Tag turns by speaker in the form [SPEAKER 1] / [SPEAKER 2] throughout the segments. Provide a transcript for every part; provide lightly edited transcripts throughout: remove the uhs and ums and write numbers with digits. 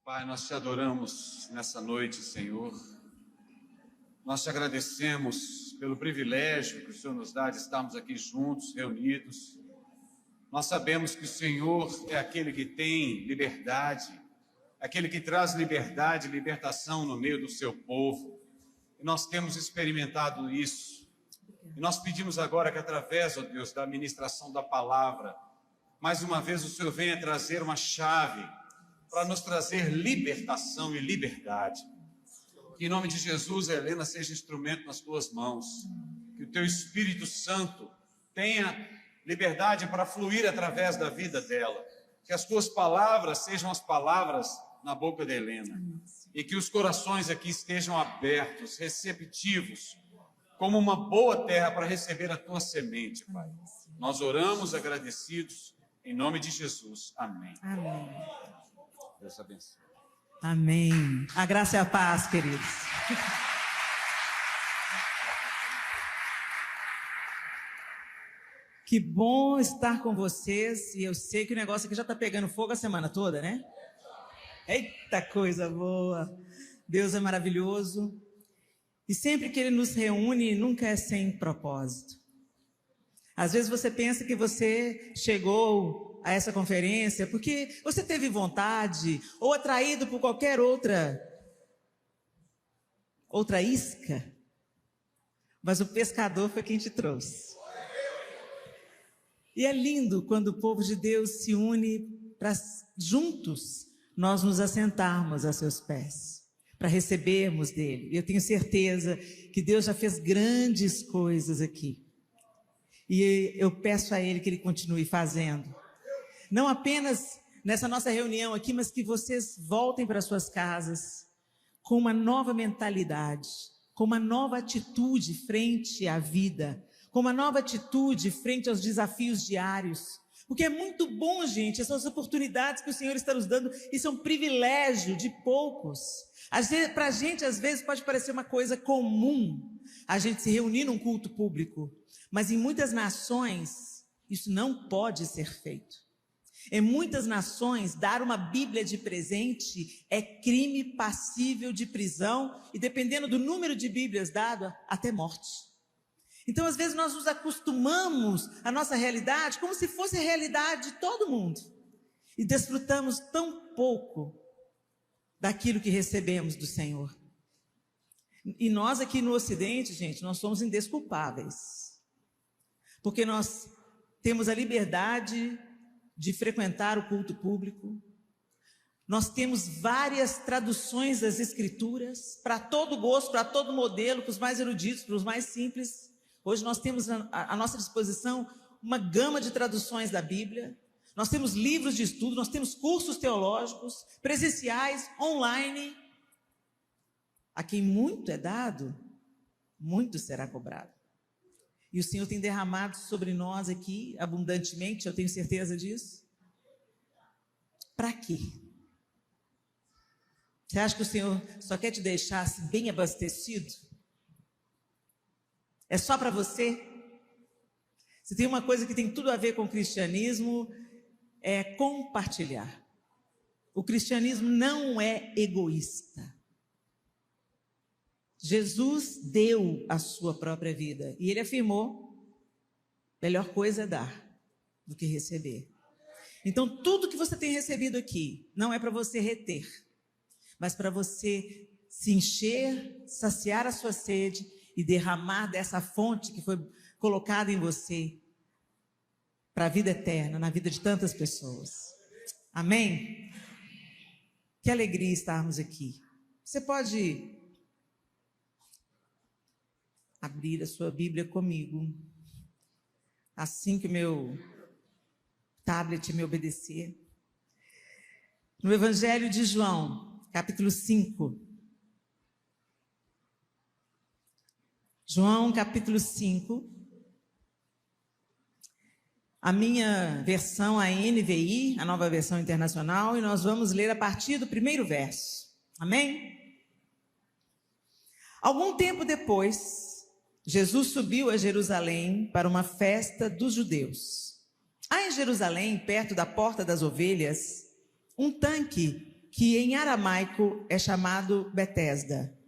[SPEAKER 1] Pai, nós te adoramos nessa noite, Senhor. Nós te agradecemos pelo privilégio que o Senhor nos dá de estarmos aqui juntos, reunidos. Nós sabemos que o Senhor é aquele que tem liberdade, aquele que traz liberdade e libertação no meio do seu povo. E nós temos experimentado isso. E nós pedimos agora que através, ó Deus, da ministração da palavra, mais uma vez o Senhor venha trazer uma chave para nos trazer libertação e liberdade. Que em nome de Jesus, a Helena seja instrumento nas tuas mãos. Que o teu Espírito Santo tenha liberdade para fluir através da vida dela. Que as tuas palavras sejam as palavras na boca da Helena. E que os corações aqui estejam abertos, receptivos, como uma boa terra para receber a tua semente, Pai. Nós oramos agradecidos, em nome de Jesus. Amém.
[SPEAKER 2] Amém.
[SPEAKER 1] Deus abençoe.
[SPEAKER 2] Amém. A graça e a paz, queridos. Que bom estar com vocês. E eu sei que o negócio aqui já está pegando fogo a semana toda, né? Eita coisa boa. Deus é maravilhoso. E sempre que Ele nos reúne, nunca é sem propósito. Às vezes você pensa que você chegou a essa conferência porque você teve vontade ou atraído por qualquer outra isca, mas o pescador foi quem te trouxe. E é lindo quando o povo de Deus se une para juntos nós nos assentarmos a seus pés, para recebermos dele. Eu tenho certeza que Deus já fez grandes coisas aqui. E eu peço a Ele que Ele continue fazendo. Não apenas nessa nossa reunião aqui, mas que vocês voltem para suas casas com uma nova mentalidade, com uma nova atitude frente à vida, com uma nova atitude frente aos desafios diários. Porque é muito bom, gente, essas oportunidades que o Senhor está nos dando, isso é um privilégio de poucos. Para a gente, às vezes, pode parecer uma coisa comum a gente se reunir num culto público, mas em muitas nações isso não pode ser feito. Em muitas nações, dar uma Bíblia de presente é crime passível de prisão e, dependendo do número de Bíblias dado, até morte. Então, às vezes, nós nos acostumamos à nossa realidade como se fosse a realidade de todo mundo e desfrutamos tão pouco daquilo que recebemos do Senhor. E nós aqui no Ocidente, gente, nós somos indesculpáveis, porque nós temos a liberdade de frequentar o culto público. Nós temos várias traduções das Escrituras, para todo gosto, para todo modelo, para os mais eruditos, para os mais simples. Hoje nós temos à nossa disposição uma gama de traduções da Bíblia. Nós temos livros de estudo, nós temos cursos teológicos, presenciais, online. A quem muito é dado, muito será cobrado. E o Senhor tem derramado sobre nós aqui abundantemente, eu tenho certeza disso. Para quê? Você acha que o Senhor só quer te deixar assim, bem abastecido? É só para você? Se tem uma coisa que tem tudo a ver com o cristianismo, é compartilhar. O cristianismo não é egoísta. Jesus deu a sua própria vida e Ele afirmou: melhor coisa é dar do que receber. Então, tudo que você tem recebido aqui não é para você reter, mas para você se encher, saciar a sua sede e derramar dessa fonte que foi colocada em você para a vida eterna, na vida de tantas pessoas. Amém? Que alegria estarmos aqui. Você pode abrir a sua Bíblia comigo, assim que o meu tablet me obedecer. No Evangelho de João, capítulo 5. João, capítulo 5. A minha versão, a NVI, a Nova Versão Internacional, e nós vamos ler a partir do primeiro verso. Amém? Algum tempo depois, Jesus subiu a Jerusalém para uma festa dos judeus. Há em Jerusalém, perto da Porta das Ovelhas, um tanque que em aramaico é chamado Betesda,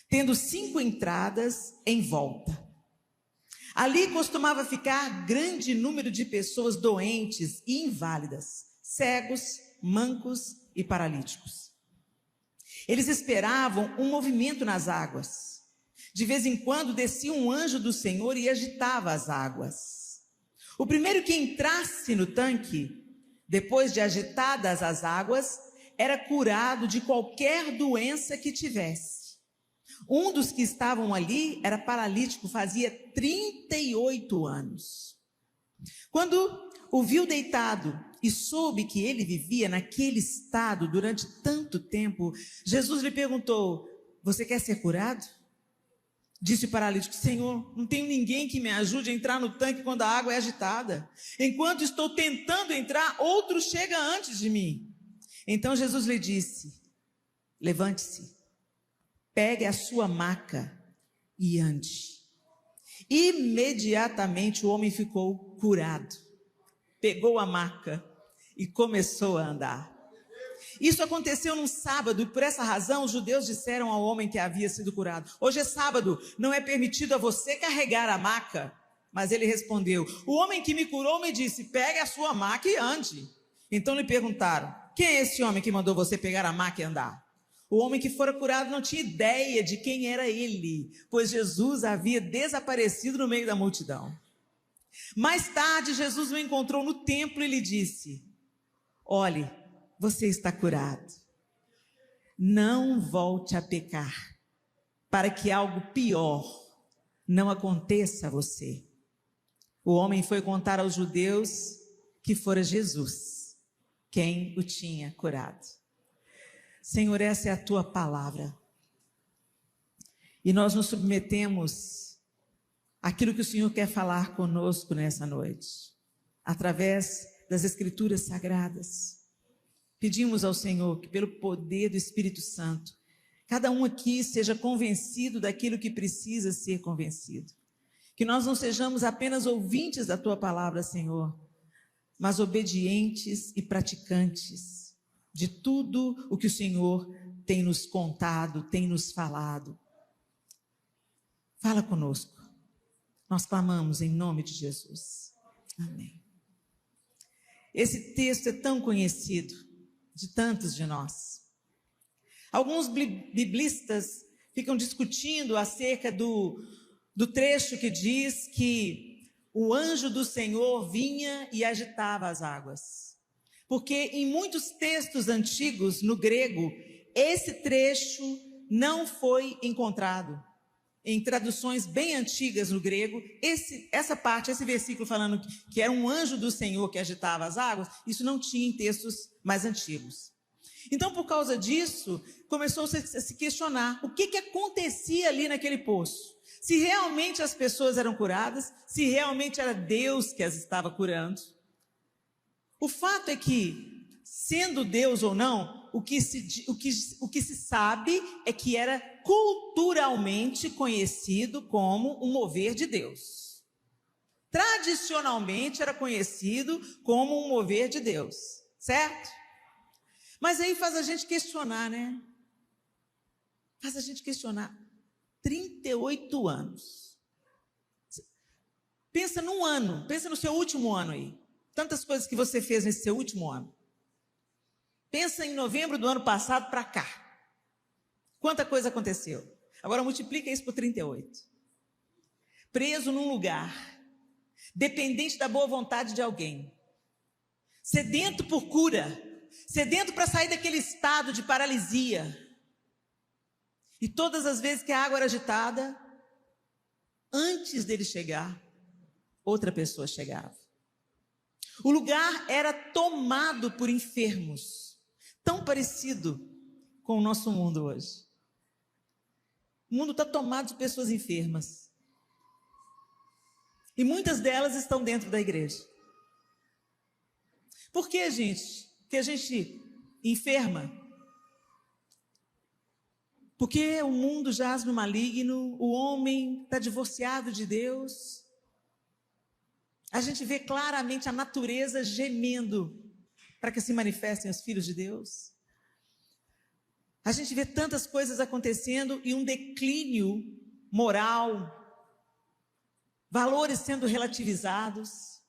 [SPEAKER 2] tendo 5 entradas em volta. Ali costumava ficar grande número de pessoas doentes e inválidas, cegos, mancos e paralíticos. Eles esperavam um movimento nas águas. De vez em quando descia um anjo do Senhor e agitava as águas. O primeiro que entrasse no tanque, depois de agitadas as águas, era curado de qualquer doença que tivesse. Um dos que estavam ali era paralítico, fazia 38 anos. Quando o viu deitado e soube que ele vivia naquele estado durante tanto tempo, Jesus lhe perguntou: você quer ser curado? Disse o paralítico: Senhor, não tenho ninguém que me ajude a entrar no tanque quando a água é agitada. Enquanto estou tentando entrar, outro chega antes de mim. Então Jesus lhe disse: levante-se, pegue a sua maca e ande. Imediatamente o homem ficou curado. Pegou a maca e começou a andar. Isso aconteceu num sábado e por essa razão os judeus disseram ao homem que havia sido curado: hoje é sábado, não é permitido a você carregar a maca. Mas ele respondeu: o homem que me curou me disse: pegue a sua maca e ande. Então lhe perguntaram: quem é esse homem que mandou você pegar a maca e andar? O homem que fora curado não tinha ideia de quem era ele, pois Jesus havia desaparecido no meio da multidão. Mais tarde, Jesus o encontrou no templo e lhe disse: olhe, você está curado. Não volte a pecar, para que algo pior não aconteça a você. O homem foi contar aos judeus que fora Jesus quem o tinha curado. Senhor, essa é a tua palavra. E nós nos submetemos àquilo que o Senhor quer falar conosco nessa noite, através das Escrituras Sagradas. Pedimos ao Senhor que, pelo poder do Espírito Santo, cada um aqui seja convencido daquilo que precisa ser convencido. Que nós não sejamos apenas ouvintes da tua palavra, Senhor, mas obedientes e praticantes de tudo o que o Senhor tem nos contado, tem nos falado. Fala conosco. Nós clamamos em nome de Jesus. Amém. Esse texto é tão conhecido de tantos de nós. Alguns biblistas ficam discutindo acerca do trecho que diz que o anjo do Senhor vinha e agitava as águas. Porque em muitos textos antigos, no grego, esse trecho não foi encontrado. Em traduções bem antigas no grego, essa parte, esse versículo falando que era um anjo do Senhor que agitava as águas, isso não tinha em textos mais antigos. Então, por causa disso, começou-se a se questionar o que acontecia ali naquele poço. Se realmente as pessoas eram curadas, se realmente era Deus que as estava curando. O fato é que, sendo Deus ou não, o que se sabe é que era culturalmente conhecido como um mover de Deus. Tradicionalmente era conhecido como um mover de Deus, certo? Mas aí faz a gente questionar, né? Faz a gente questionar. 38 anos. Pensa num ano, pensa no seu último ano aí. Tantas coisas que você fez nesse seu último ano. Pensa em novembro do ano passado para cá. Quanta coisa aconteceu. Agora multiplica isso por 38. Preso num lugar, dependente da boa vontade de alguém, sedento por cura, sedento para sair daquele estado de paralisia. E todas as vezes que a água era agitada, antes dele chegar, outra pessoa chegava. O lugar era tomado por enfermos, tão parecido com o nosso mundo hoje. O mundo está tomado de pessoas enfermas. E muitas delas estão dentro da igreja. Por que, gente? Porque a gente enferma? Porque o mundo jaz no maligno, o homem está divorciado de Deus. A gente vê claramente a natureza gemendo para que se manifestem os filhos de Deus. A gente vê tantas coisas acontecendo e um declínio moral, valores sendo relativizados.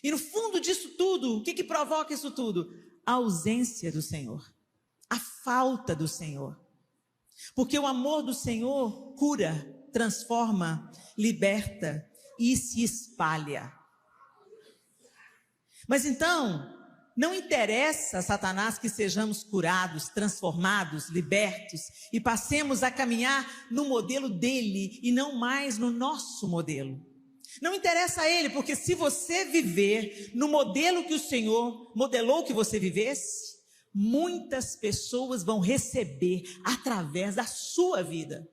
[SPEAKER 2] E no fundo disso tudo, o que provoca isso tudo? A ausência do Senhor, a falta do Senhor. Porque o amor do Senhor cura, transforma, liberta e se espalha. Mas então, não interessa a Satanás que sejamos curados, transformados, libertos e passemos a caminhar no modelo dele e não mais no nosso modelo. Não interessa a ele, porque se você viver no modelo que o Senhor modelou que você vivesse, muitas pessoas vão receber através da sua vida.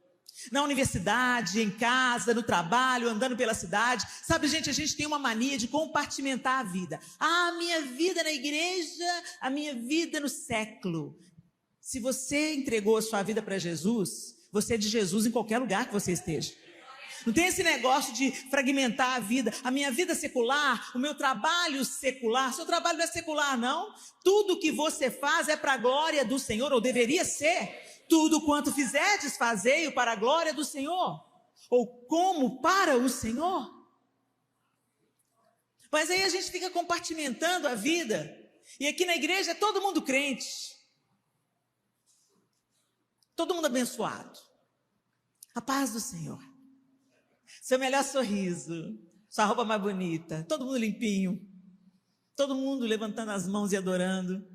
[SPEAKER 2] Na universidade, em casa, no trabalho, andando pela cidade. Sabe, gente, a gente tem uma mania de compartimentar a vida. A minha vida na igreja, a minha vida no século. Se você entregou a sua vida para Jesus, você é de Jesus em qualquer lugar que você esteja. Não tem esse negócio de fragmentar a vida. A minha vida secular, o meu trabalho secular. Seu trabalho não é secular, não. Tudo que você faz é para a glória do Senhor, ou deveria ser. Tudo quanto fizerdes, fazei-o para a glória do Senhor. Ou como para o Senhor. Mas aí a gente fica compartimentando a vida. E aqui na igreja é todo mundo crente. Todo mundo abençoado. A paz do Senhor. Seu melhor sorriso. Sua roupa mais bonita. Todo mundo limpinho. Todo mundo levantando as mãos e adorando.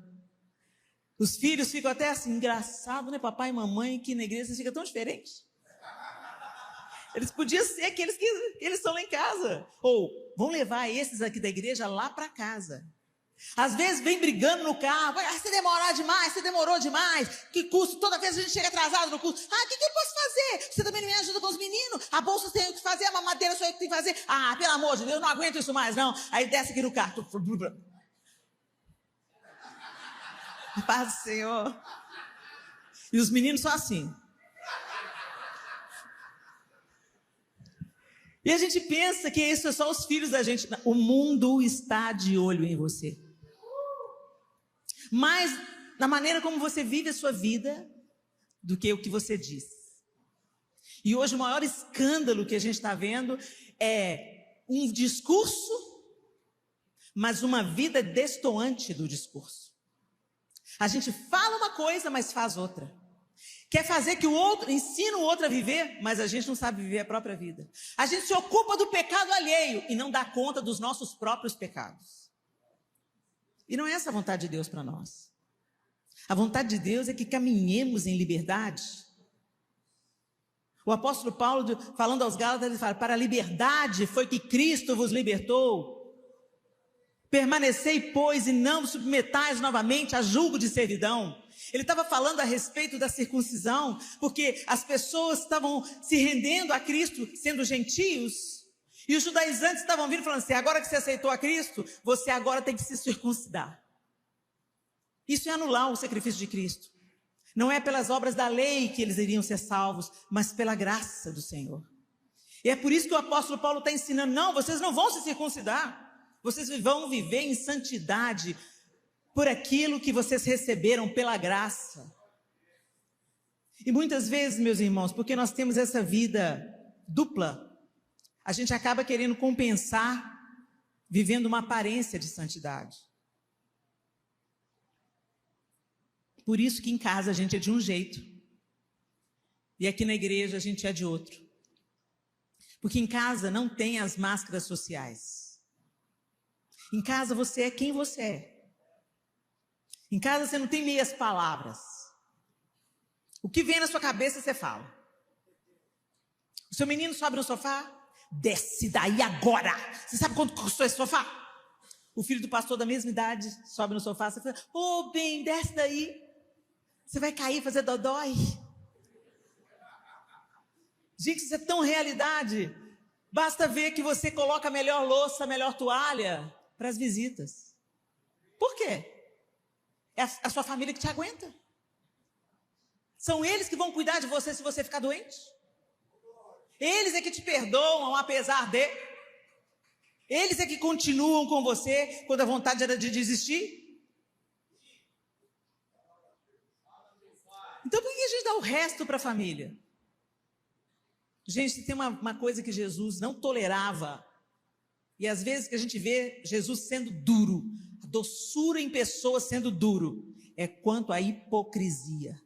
[SPEAKER 2] Os filhos ficam até assim, engraçado, né, papai e mamãe, que na igreja fica tão diferente. Eles podiam ser aqueles que eles são lá em casa. Ou, vão levar esses aqui da igreja lá para casa. Às vezes vem brigando no carro. Você demorou demais, você demorou demais. Que custo? Toda vez a gente chega atrasado no curso. O que eu posso fazer? Você também não me ajuda com os meninos? A bolsa tem que fazer, a mamadeira sou eu que tenho que fazer. Pelo amor de Deus, eu não aguento isso mais, não. Aí desce aqui no carro. Paz do Senhor. E os meninos são assim. E a gente pensa que isso é só os filhos da gente. O mundo está de olho em você. Mais na maneira como você vive a sua vida do que o que você diz. E hoje o maior escândalo que a gente está vendo é um discurso, mas uma vida destoante do discurso. A gente fala uma coisa, mas faz outra. Quer fazer que o outro, ensina o outro a viver, mas a gente não sabe viver a própria vida. A gente se ocupa do pecado alheio e não dá conta dos nossos próprios pecados. E não é essa a vontade de Deus para nós. A vontade de Deus é que caminhemos em liberdade. O apóstolo Paulo, falando aos Gálatas, ele fala, para a liberdade foi que Cristo vos libertou. Permanecei, pois, e não vos submetais novamente a julgo de servidão. Ele estava falando a respeito da circuncisão, porque as pessoas estavam se rendendo a Cristo, sendo gentios, e os judaizantes estavam vindo falando assim, agora que você aceitou a Cristo, você agora tem que se circuncidar. Isso é anular o sacrifício de Cristo. Não é pelas obras da lei que eles iriam ser salvos, mas pela graça do Senhor. E é por isso que o apóstolo Paulo está ensinando, não, vocês não vão se circuncidar. Vocês vão viver em santidade por aquilo que vocês receberam pela graça. E muitas vezes, meus irmãos, porque nós temos essa vida dupla, a gente acaba querendo compensar vivendo uma aparência de santidade. Por isso que em casa a gente é de um jeito e aqui na igreja a gente é de outro. Porque em casa não tem as máscaras sociais. Em casa você é quem você é. Em casa você não tem meias palavras. O que vem na sua cabeça você fala. O seu menino sobe no sofá, desce daí agora. Você sabe quanto custou esse sofá? O filho do pastor da mesma idade sobe no sofá, você fala, bem, desce daí. Você vai cair, fazer dodói. Gente, isso é tão realidade. Basta ver que você coloca a melhor louça, a melhor toalha para as visitas. Por quê? É a sua família que te aguenta. São eles que vão cuidar de você se você ficar doente. Eles é que te perdoam apesar de. Eles é que continuam com você quando a vontade era de desistir. Então por que a gente dá o resto para a família? Gente, tem uma coisa que Jesus não tolerava, e às vezes que a gente vê Jesus sendo duro, a doçura em pessoa sendo duro, é quanto à hipocrisia.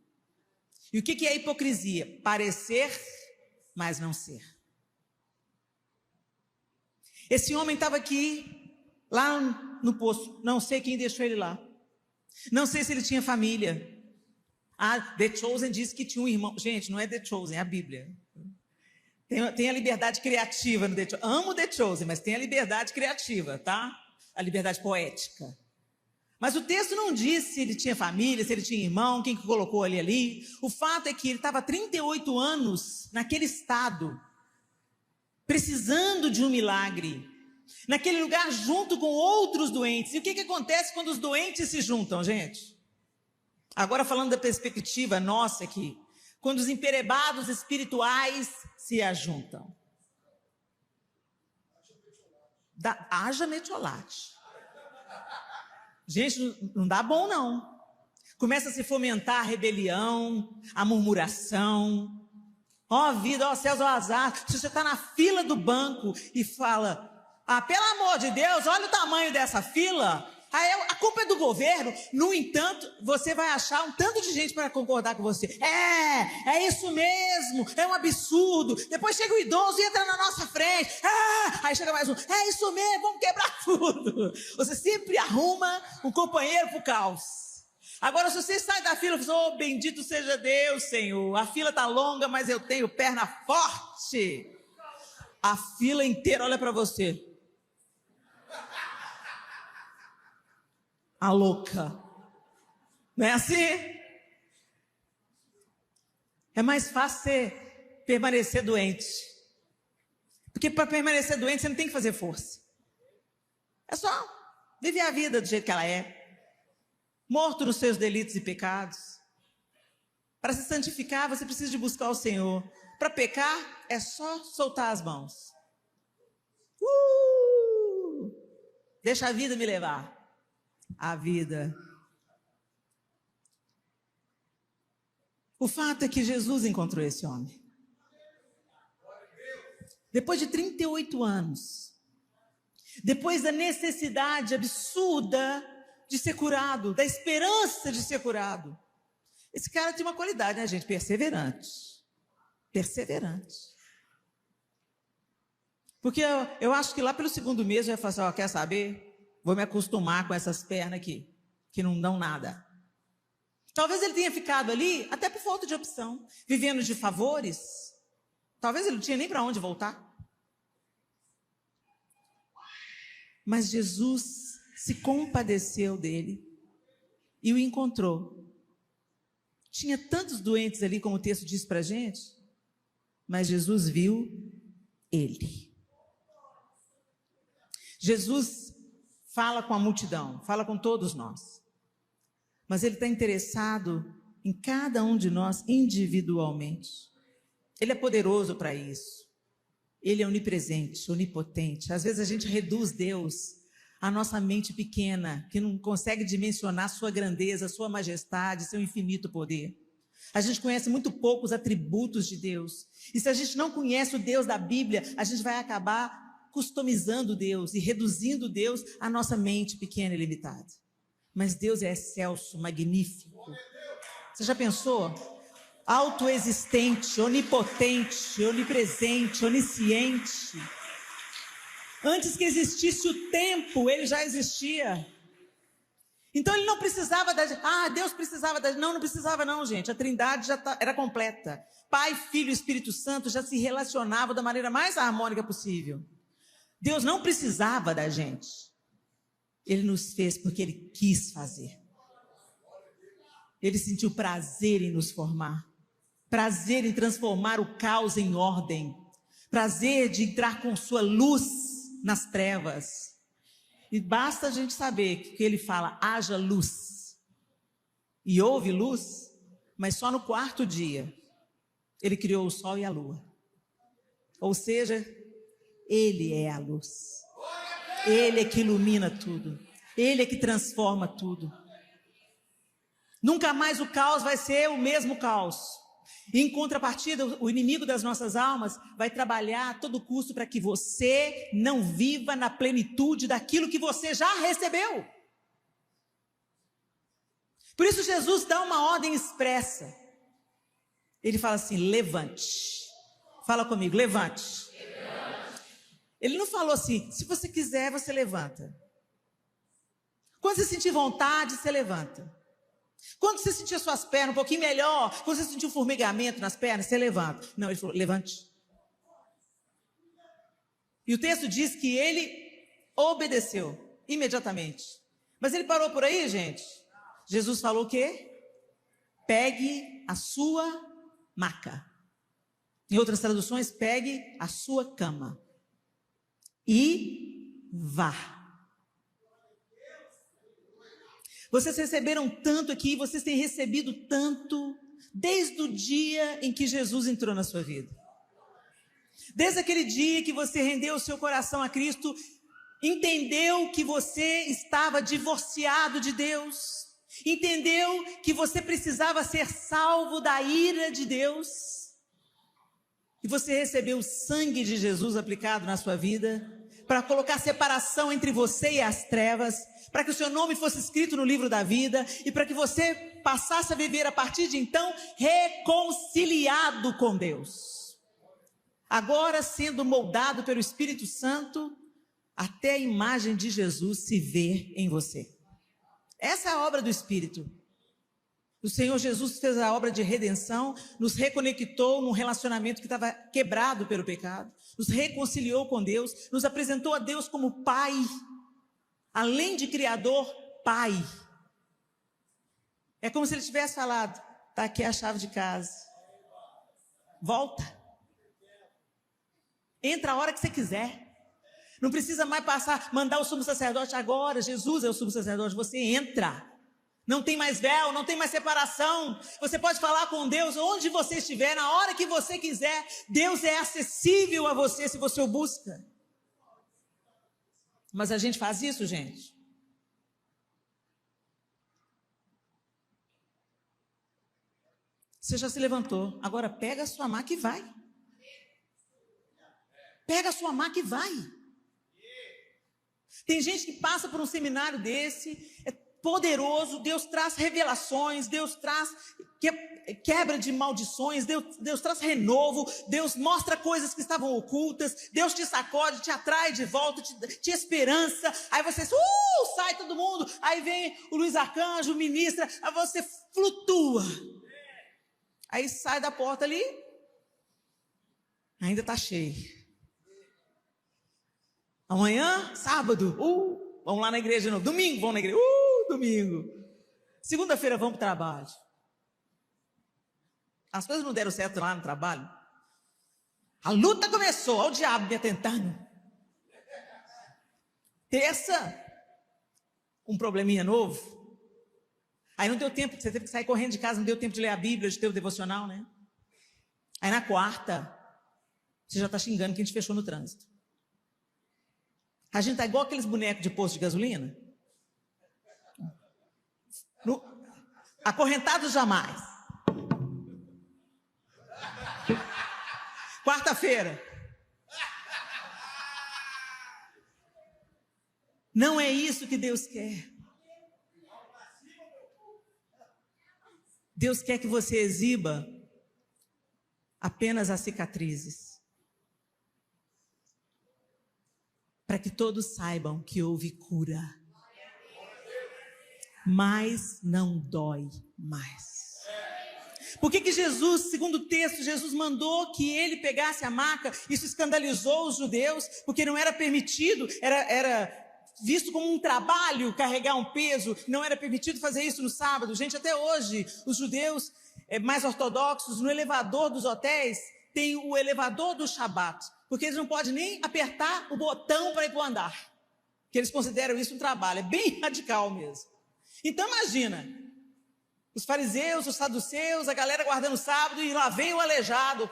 [SPEAKER 2] E o que é hipocrisia? Parecer, mas não ser. Esse homem estava aqui, lá no poço, não sei quem deixou ele lá, não sei se ele tinha família. The Chosen diz que tinha um irmão. Gente, não é The Chosen, é a Bíblia. Tem a liberdade criativa no The Chosen. Amo The Chosen, mas tem a liberdade criativa, tá? A liberdade poética. Mas o texto não diz se ele tinha família, se ele tinha irmão, quem que colocou ele ali. O fato é que ele estava há 38 anos naquele estado, precisando de um milagre, naquele lugar junto com outros doentes. E o que acontece quando os doentes se juntam, gente? Agora falando da perspectiva nossa aqui, quando os emperebados espirituais se ajuntam. Haja metiolate. Gente, não dá bom não. Começa a se fomentar a rebelião, a murmuração. Ó vida, ó céus, ó azar. Se você está na fila do banco e fala, pelo amor de Deus, olha o tamanho dessa fila. A culpa é do governo. No entanto, você vai achar um tanto de gente para concordar com você. É isso mesmo, é um absurdo. Depois chega o idoso e entra na nossa frente. Aí chega mais um, é isso mesmo, vamos quebrar tudo. Você sempre arruma um companheiro para o caos. Agora, se você sai da fila e fala, bendito seja Deus, Senhor. A fila está longa, mas eu tenho perna forte. A fila inteira olha para você. A louca. Não é assim? É mais fácil você permanecer doente. Porque para permanecer doente você não tem que fazer força. É só viver a vida do jeito que ela é. Morto nos seus delitos e pecados. Para se santificar você precisa de buscar o Senhor. Para pecar é só soltar as mãos. Deixa a vida me levar. A vida. O fato é que Jesus encontrou esse homem. Depois de 38 anos, depois da necessidade absurda de ser curado, da esperança de ser curado, esse cara tem uma qualidade, né, gente? Perseverante. Perseverante. Porque eu acho que lá pelo segundo mês eu ia falar assim, quer saber? Vou me acostumar com essas pernas aqui, que não dão nada. Talvez ele tenha ficado ali, até por falta de opção, vivendo de favores. Talvez ele não tinha nem para onde voltar. Mas Jesus se compadeceu dele e o encontrou. Tinha tantos doentes ali, como o texto diz para a gente, mas Jesus viu ele. Jesus fala com a multidão, fala com todos nós. Mas ele está interessado em cada um de nós individualmente. Ele é poderoso para isso. Ele é onipresente, onipotente. Às vezes a gente reduz Deus à nossa mente pequena, que não consegue dimensionar sua grandeza, sua majestade, seu infinito poder. A gente conhece muito pouco os atributos de Deus. E se a gente não conhece o Deus da Bíblia, a gente vai acabar customizando Deus e reduzindo Deus à nossa mente pequena e limitada. Mas Deus é excelso, magnífico. Você já pensou? Autoexistente, onipotente, onipresente, onisciente. Antes que existisse o tempo, ele já existia. Então ele não precisava Deus precisava não precisava não, gente. A Trindade já era completa. Pai, Filho e Espírito Santo já se relacionavam da maneira mais harmônica possível. Deus não precisava da gente. Ele nos fez porque Ele quis fazer. Ele sentiu prazer em nos formar. Prazer em transformar o caos em ordem. Prazer de entrar com sua luz nas trevas. E basta a gente saber que Ele fala, haja luz. E houve luz, mas só no quarto dia. Ele criou o sol e a lua. Ou seja, Ele é a luz. Ele é que ilumina tudo. Ele é que transforma tudo. Nunca mais o caos vai ser o mesmo caos. Em contrapartida, o inimigo das nossas almas vai trabalhar a todo custo para que você não viva na plenitude daquilo que você já recebeu. Por isso Jesus dá uma ordem expressa. Ele fala assim: levante. Fala comigo, levante. Ele não falou assim: se você quiser, você levanta. Quando você sentir vontade, você levanta. Quando você sentir as suas pernas um pouquinho melhor, quando você sentir um formigamento nas pernas, você levanta. Não, ele falou: levante. E o texto diz que ele obedeceu imediatamente. Mas ele parou por aí, gente? Jesus falou o quê? Pegue a sua maca. Em outras traduções, pegue a sua cama e vá. Vocês receberam tanto aqui, vocês têm recebido tanto desde o dia em que Jesus entrou na sua vida. Desde aquele dia que você rendeu o seu coração a Cristo, entendeu que você estava divorciado de Deus, entendeu que você precisava ser salvo da ira de Deus, e você recebeu o sangue de Jesus aplicado na sua vida, para colocar separação entre você e as trevas, para que o seu nome fosse escrito no livro da vida, e para que você passasse a viver a partir de então, reconciliado com Deus. Agora sendo moldado pelo Espírito Santo, até a imagem de Jesus se vê em você. Essa é a obra do Espírito. O Senhor Jesus fez a obra de redenção, nos reconectou num relacionamento que estava quebrado pelo pecado, nos reconciliou com Deus, nos apresentou a Deus como Pai, além de Criador, Pai. É como se Ele tivesse falado: está aqui a chave de casa, volta, entra a hora que você quiser. Não precisa mais mandar o sumo sacerdote agora. Jesus é o sumo sacerdote, você entra. Não tem mais véu, não tem mais separação. Você pode falar com Deus onde você estiver, na hora que você quiser. Deus é acessível a você se você o busca. Mas a gente faz isso, gente? Você já se levantou, agora pega a sua maca e vai. Pega a sua maca e vai. Tem gente que passa por um seminário desse, é poderoso, Deus traz revelações, Deus traz quebra de maldições, Deus traz renovo, Deus mostra coisas que estavam ocultas, Deus te sacode, te atrai de volta, te esperança, aí você sai todo mundo, aí vem o Luiz Arcanjo, ministra, aí você flutua, aí sai da porta ali, ainda está cheio. Amanhã, sábado, vamos lá na igreja de novo. Domingo, vamos na igreja. Domingo. Segunda-feira, vamos para o trabalho. As coisas não deram certo lá no trabalho. A luta começou, olha o diabo me atentando. Terça, um probleminha novo. Aí não deu tempo, você teve que sair correndo de casa, não deu tempo de ler a Bíblia, de ter o devocional, né? Aí na quarta, você já está xingando que a gente fechou no trânsito. A gente está igual aqueles bonecos de posto de gasolina. Acorrentados jamais. Quarta-feira. Não é isso que Deus quer. Deus quer que você exiba apenas as cicatrizes, para que todos saibam que houve cura. Mas não dói mais. Por que Jesus, segundo o texto, Jesus mandou que ele pegasse a maca? Isso escandalizou os judeus, porque não era permitido, era visto como um trabalho carregar um peso, não era permitido fazer isso no sábado. Gente, até hoje, os judeus mais ortodoxos, no elevador dos hotéis, tem o elevador do Shabat, porque eles não podem nem apertar o botão para ir para o andar, que eles consideram isso um trabalho, é bem radical mesmo. Então imagina, os fariseus, os saduceus, a galera guardando o sábado, e lá vem o aleijado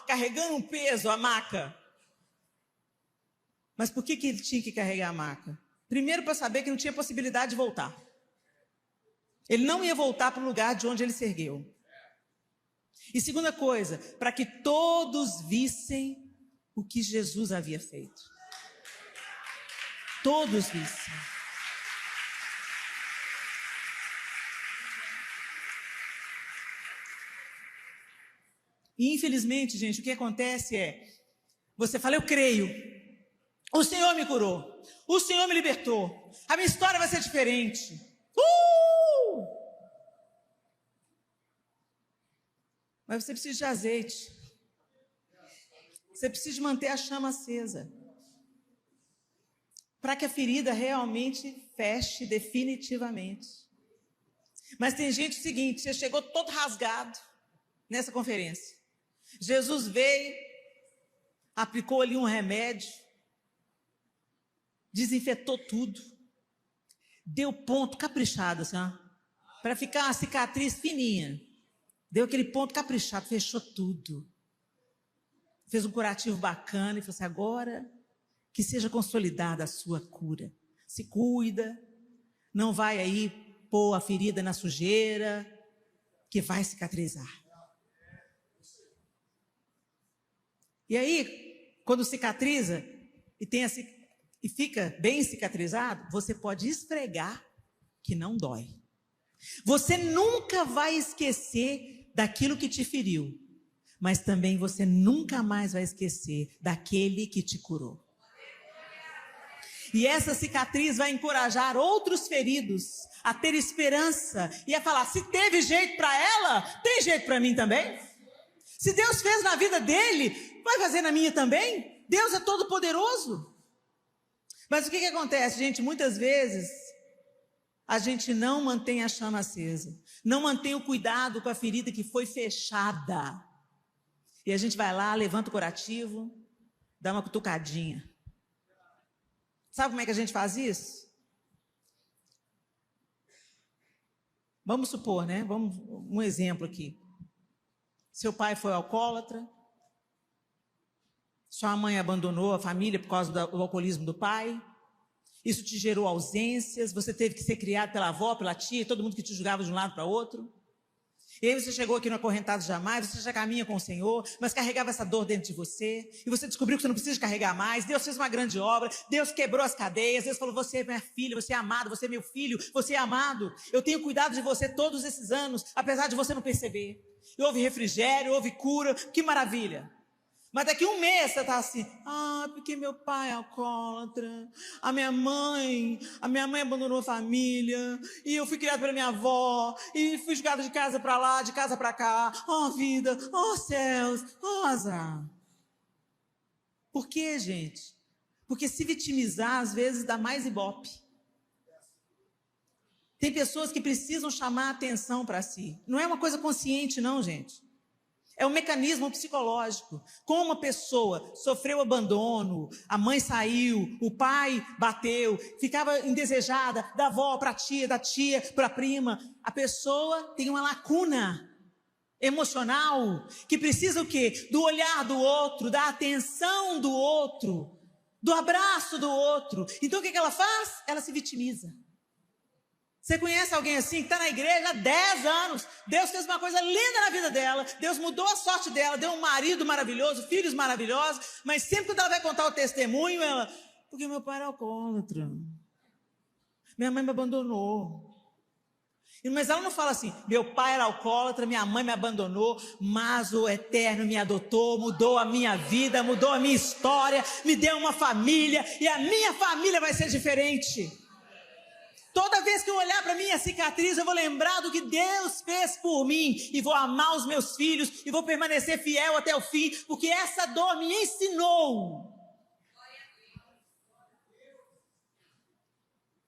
[SPEAKER 2] carregando um peso, a maca. Mas por que ele tinha que carregar a maca? Primeiro, para saber que não tinha possibilidade de voltar. Ele não ia voltar para o lugar de onde ele se ergueu. E segunda coisa, para que todos vissem o que Jesus havia feito. Todos vissem. E infelizmente, gente, o que acontece é, você fala, eu creio, o Senhor me curou, o Senhor me libertou, a minha história vai ser diferente. Mas você precisa de azeite. Você precisa de manter a chama acesa. Para que a ferida realmente feche definitivamente. Mas tem gente o seguinte, você chegou todo rasgado nessa conferência. Jesus veio, aplicou ali um remédio, desinfetou tudo, deu ponto caprichado, assim, para ficar uma cicatriz fininha. Deu aquele ponto caprichado, fechou tudo. Fez um curativo bacana e falou assim, agora que seja consolidada a sua cura. Se cuida, não vai aí pôr a ferida na sujeira, que vai cicatrizar. E aí, quando cicatriza e fica bem cicatrizado, você pode esfregar que não dói. Você nunca vai esquecer daquilo que te feriu, mas também você nunca mais vai esquecer daquele que te curou. E essa cicatriz vai encorajar outros feridos a ter esperança e a falar, se teve jeito para ela, tem jeito para mim também? Se Deus fez na vida dele, vai fazer na minha também? Deus é todo poderoso. Mas o que acontece, gente? Muitas vezes a gente não mantém a chama acesa, não mantém o cuidado com a ferida que foi fechada. E a gente vai lá, levanta o curativo, dá uma cutucadinha. Sabe como é que a gente faz isso? Vamos supor, né? Um exemplo aqui. Seu pai foi alcoólatra, sua mãe abandonou a família por causa do alcoolismo do pai, isso te gerou ausências, você teve que ser criado pela avó, pela tia, todo mundo que te julgava de um lado para outro. E aí você chegou aqui no Acorrentados Jamais, você já caminha com o Senhor, mas carregava essa dor dentro de você, e você descobriu que você não precisa carregar mais, Deus fez uma grande obra, Deus quebrou as cadeias, Deus falou, você é minha filha, você é amado, você é meu filho, você é amado, eu tenho cuidado de você todos esses anos, apesar de você não perceber. E houve refrigério, houve cura, que maravilha. Mas daqui um mês você está assim, porque meu pai é alcoólatra, a minha mãe abandonou a família, e eu fui criado pela minha avó, e fui jogado de casa para lá, de casa para cá, vida, céus, azar. Por quê, gente? Porque se vitimizar às vezes dá mais ibope. Tem pessoas que precisam chamar a atenção para si. Não é uma coisa consciente não, gente. É um mecanismo psicológico. Como uma pessoa sofreu abandono, a mãe saiu, o pai bateu, ficava indesejada, da avó para a tia, da tia para a prima. A pessoa tem uma lacuna emocional que precisa o quê? Do olhar do outro, da atenção do outro, do abraço do outro. Então o que ela faz? Ela se vitimiza. Você conhece alguém assim, que está na igreja há 10 anos, Deus fez uma coisa linda na vida dela, Deus mudou a sorte dela, deu um marido maravilhoso, filhos maravilhosos, mas sempre que ela vai contar o testemunho, ela, porque meu pai era alcoólatra, minha mãe me abandonou. Mas ela não fala assim, meu pai era alcoólatra, minha mãe me abandonou, mas o Eterno me adotou, mudou a minha vida, mudou a minha história, me deu uma família, e a minha família vai ser diferente. Toda vez que eu olhar para minha cicatriz, eu vou lembrar do que Deus fez por mim, e vou amar os meus filhos, e vou permanecer fiel até o fim, porque essa dor me ensinou.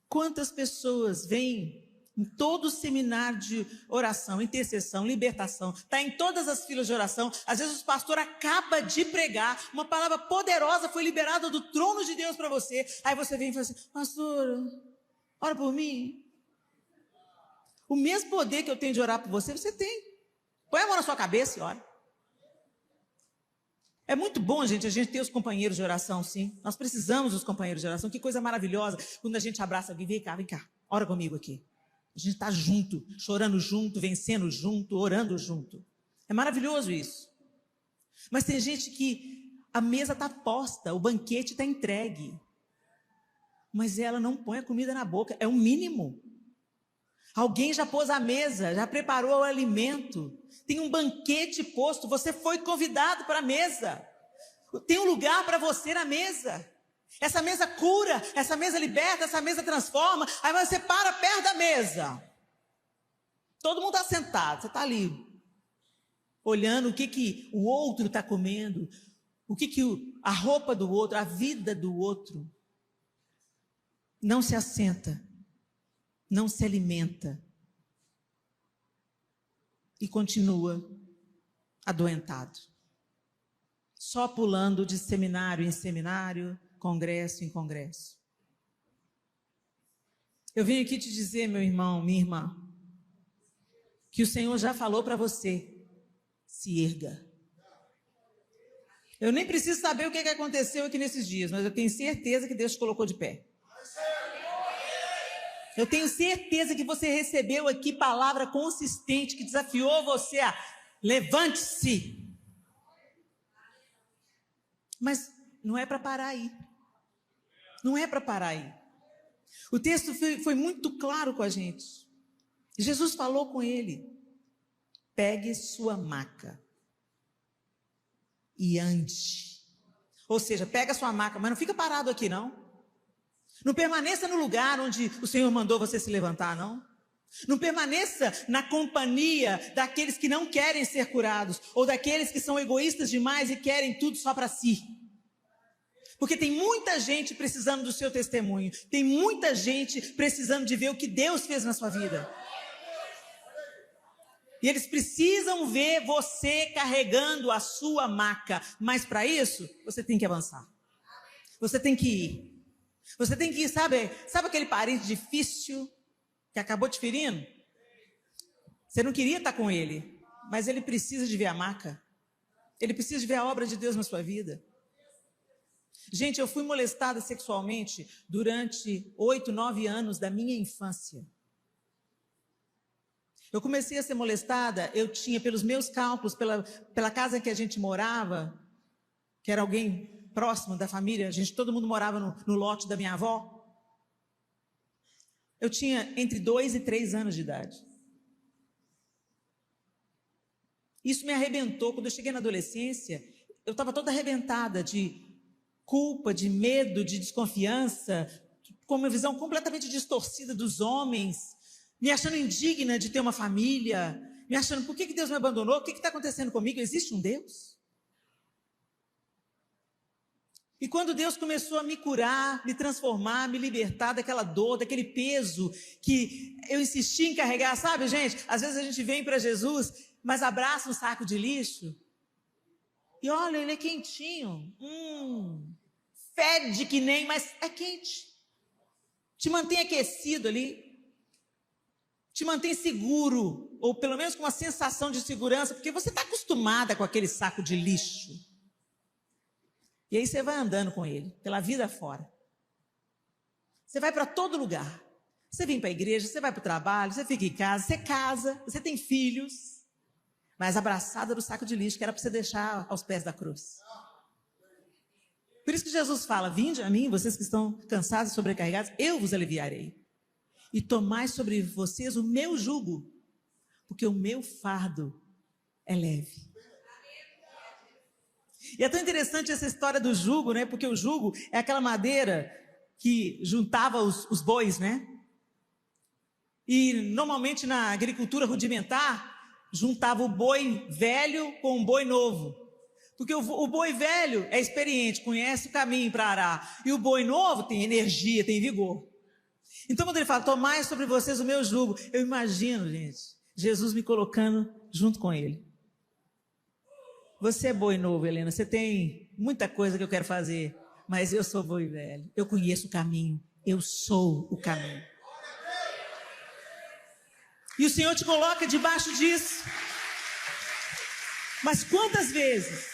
[SPEAKER 2] Quantas pessoas vêm em todo o seminário de oração, intercessão, libertação, está em todas as filas de oração, às vezes o pastor acaba de pregar, uma palavra poderosa foi liberada do trono de Deus para você, aí você vem e fala assim, pastora, ora por mim. O mesmo poder que eu tenho de orar por você, você tem. Põe a mão na sua cabeça e ora. É muito bom, gente, a gente ter os companheiros de oração, sim. Nós precisamos dos companheiros de oração. Que coisa maravilhosa quando a gente abraça alguém. Vem cá, ora comigo aqui. A gente está junto, chorando junto, vencendo junto, orando junto. É maravilhoso isso. Mas tem gente que a mesa está posta, o banquete está entregue, mas ela não põe a comida na boca, é o mínimo. Alguém já pôs a mesa, já preparou o alimento, tem um banquete posto, você foi convidado para a mesa, tem um lugar para você na mesa. Essa mesa cura, essa mesa liberta, essa mesa transforma. Aí você para perto da mesa, todo mundo está sentado, você está ali, olhando o que o outro está comendo, a roupa do outro, a vida do outro. Não se assenta, não se alimenta e continua adoentado, só pulando de seminário em seminário, congresso em congresso. Eu vim aqui te dizer, meu irmão, minha irmã, que o Senhor já falou para você: se erga. Eu nem preciso saber o que aconteceu aqui nesses dias, mas eu tenho certeza que Deus te colocou de pé. Eu tenho certeza que você recebeu aqui palavra consistente que desafiou você a levante-se. Mas não é para parar aí. Não é para parar aí. O texto foi muito claro com a gente. Jesus falou com ele: pegue sua maca e ande. Ou seja, pega sua maca, mas não fica parado aqui não. Não permaneça no lugar onde o Senhor mandou você se levantar, não. Não permaneça na companhia daqueles que não querem ser curados, ou daqueles que são egoístas demais e querem tudo só para si. Porque tem muita gente precisando do seu testemunho, tem muita gente precisando de ver o que Deus fez na sua vida. E eles precisam ver você carregando a sua maca, mas para isso, você tem que avançar. Você tem que ir. Você tem que ir, sabe aquele parente difícil que acabou te ferindo? Você não queria estar com ele, mas ele precisa de ver a maca. Ele precisa de ver a obra de Deus na sua vida. Gente, eu fui molestada sexualmente durante 8, 9 anos da minha infância. Eu comecei a ser molestada, eu tinha, pelos meus cálculos, pela casa que a gente morava, que era alguém próximo da família, todo mundo morava no lote da minha avó. Eu tinha entre 2 e 3 anos de idade. Isso me arrebentou. Quando eu cheguei na adolescência, eu estava toda arrebentada de culpa, de medo, de desconfiança, com uma visão completamente distorcida dos homens, me achando indigna de ter uma família, me achando, por que Deus me abandonou? O que está acontecendo comigo? Existe um Deus? E quando Deus começou a me curar, me transformar, me libertar daquela dor, daquele peso que eu insisti em carregar, sabe, gente? Às vezes a gente vem para Jesus, mas abraça um saco de lixo e olha, ele é quentinho, fede que nem, mas é quente. Te mantém aquecido ali, te mantém seguro, ou pelo menos com uma sensação de segurança, porque você está acostumada com aquele saco de lixo. E aí você vai andando com ele, pela vida fora. Você vai para todo lugar. Você vem para a igreja, você vai para o trabalho, você fica em casa, você tem filhos, mas abraçada do saco de lixo que era para você deixar aos pés da cruz. Por isso que Jesus fala: vinde a mim, vocês que estão cansados e sobrecarregados, eu vos aliviarei. E tomai sobre vocês o meu jugo, porque o meu fardo é leve. E é tão interessante essa história do jugo, né? Porque o jugo é aquela madeira que juntava os bois, né? E normalmente na agricultura rudimentar, juntava o boi velho com o boi novo. Porque o boi velho é experiente, conhece o caminho para arar. E o boi novo tem energia, tem vigor. Então quando ele fala: tomai sobre vocês o meu jugo, eu imagino, gente, Jesus me colocando junto com ele. Você é boi novo, Helena, você tem muita coisa que eu quero fazer, mas eu sou boi velho, eu conheço o caminho, eu sou o caminho. E o Senhor te coloca debaixo disso. Mas quantas vezes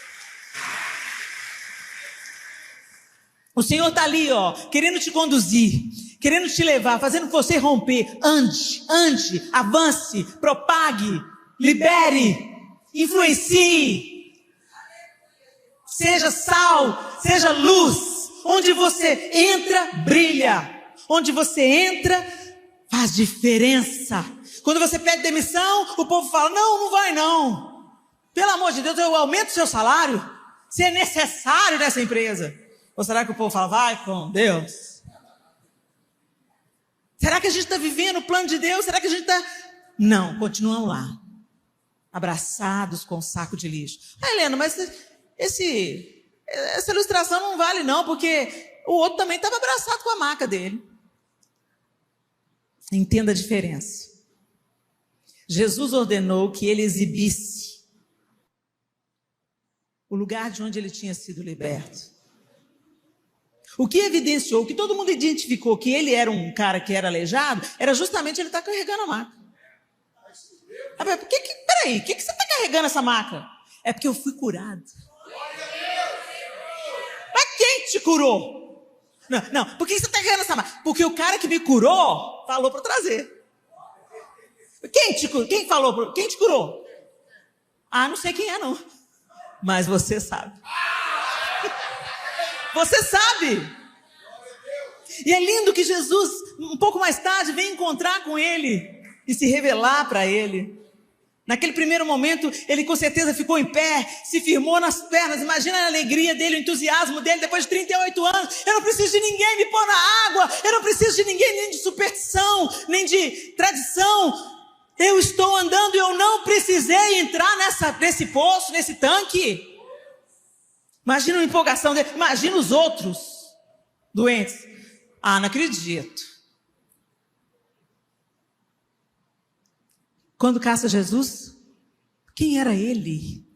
[SPEAKER 2] o Senhor está ali, querendo te conduzir, querendo te levar, fazendo você romper. Ande, avance, propague, libere, influencie. Seja sal, seja luz. Onde você entra, brilha. Onde você entra, faz diferença. Quando você pede demissão, o povo fala, não vai não. Pelo amor de Deus, eu aumento o seu salário. Se é necessário nessa empresa. Ou será que o povo fala, vai com Deus? Será que a gente está vivendo o plano de Deus? Será que a gente está... Não, continuam lá. Abraçados com um saco de lixo. Helena, mas essa ilustração não vale não, porque o outro também estava abraçado com a maca dele. Entenda a diferença. Jesus ordenou que ele exibisse o lugar de onde ele tinha sido liberto. O que evidenciou, o que todo mundo identificou que ele era um cara que era aleijado, era justamente ele estar carregando a maca. Peraí, por que você está carregando essa maca? É porque eu fui curado. Mas quem te curou? Não, por que você está carregando essa maca? Porque o cara que me curou falou para trazer. Quem te curou? Ah, não sei quem é não. Mas você sabe. Você sabe. E é lindo que Jesus, um pouco mais tarde, vem encontrar com ele e se revelar para ele. Naquele primeiro momento, ele com certeza ficou em pé, se firmou nas pernas. Imagina a alegria dele, o entusiasmo dele depois de 38 anos. Eu não preciso de ninguém me pôr na água. Eu não preciso de ninguém, nem de superstição, nem de tradição. Eu estou andando e eu não precisei entrar nesse poço, nesse tanque. Imagina a empolgação dele. Imagina os outros doentes. Ah, não acredito. Quando caça Jesus, quem era ele?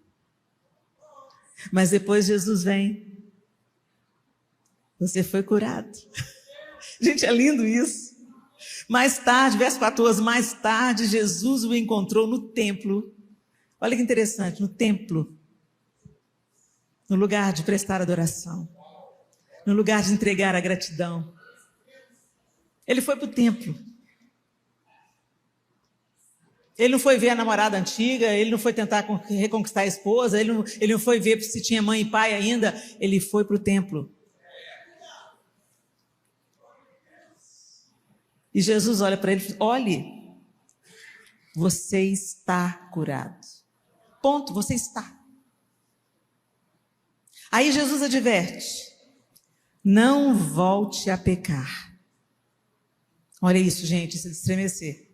[SPEAKER 2] Mas depois Jesus vem. Você foi curado. Gente, é lindo isso. Mais tarde, verso 14, mais tarde Jesus o encontrou no templo. Olha que interessante, no templo. No lugar de prestar adoração. No lugar de entregar a gratidão. Ele foi para o templo. Ele não foi ver a namorada antiga, ele não foi tentar reconquistar a esposa, ele não foi ver se tinha mãe e pai ainda, ele foi para o templo. E Jesus olha para ele e diz, olhe, você está curado. Ponto, você está. Aí Jesus adverte, não volte a pecar. Olha isso, gente, isso é de estremecer.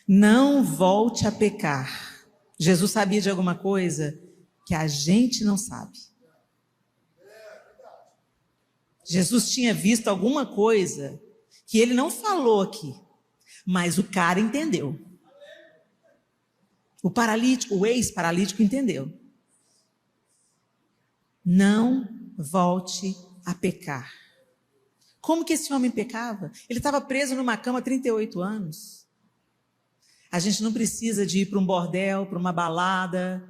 [SPEAKER 2] Não volte a pecar. Jesus sabia de alguma coisa que a gente não sabe. Jesus tinha visto alguma coisa que ele não falou aqui, mas o cara entendeu. O paralítico, o ex-paralítico entendeu. Não volte a pecar. Como que esse homem pecava? Ele estava preso numa cama há 38 anos. A gente não precisa de ir para um bordel, para uma balada,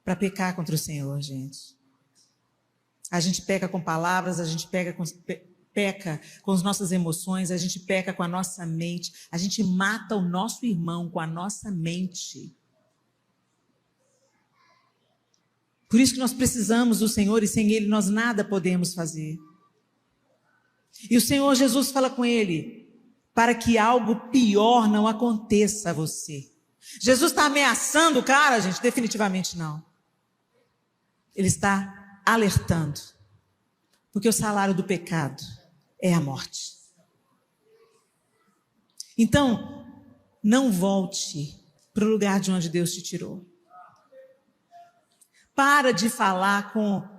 [SPEAKER 2] para pecar contra o Senhor, gente. A gente peca com palavras, a gente peca com as nossas emoções, a gente peca com a nossa mente, a gente mata o nosso irmão com a nossa mente. Por isso que nós precisamos do Senhor e sem Ele nós nada podemos fazer. E o Senhor Jesus fala com ele, para que algo pior não aconteça a você. Jesus está ameaçando o cara, gente? Definitivamente não. Ele está alertando. Porque o salário do pecado é a morte. Então, não volte para o lugar de onde Deus te tirou. Para de falar com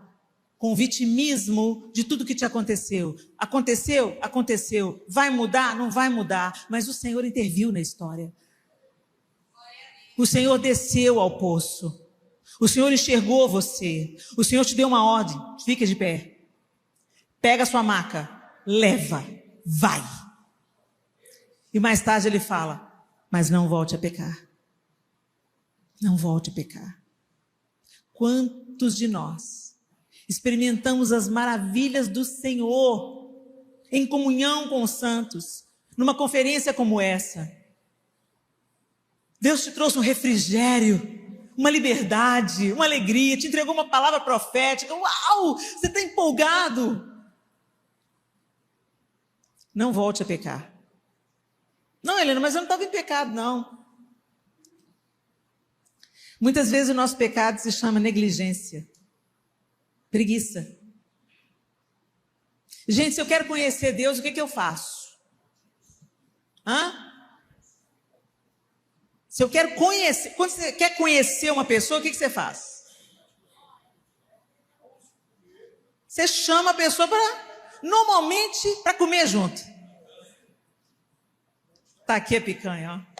[SPEAKER 2] vitimismo de tudo que te aconteceu. Aconteceu. Vai mudar? Não vai mudar. Mas o Senhor interviu na história. O Senhor desceu ao poço. O Senhor enxergou você. O Senhor te deu uma ordem. Fica de pé. Pega a sua maca. Leva. Vai. E mais tarde ele fala, mas não volte a pecar. Não volte a pecar. Quantos de nós experimentamos as maravilhas do Senhor em comunhão com os santos, numa conferência como essa. Deus te trouxe um refrigério, uma liberdade, uma alegria, te entregou uma palavra profética. Uau! Você está empolgado. Não volte a pecar. Não, Helena, mas eu não estava em pecado, não. Muitas vezes o nosso pecado se chama negligência, preguiça. Gente, se eu quero conhecer Deus, o que eu faço? Se eu quero conhecer, quando você quer conhecer uma pessoa, o que você faz? Você chama a pessoa normalmente para comer junto. Tá aqui a picanha, ó.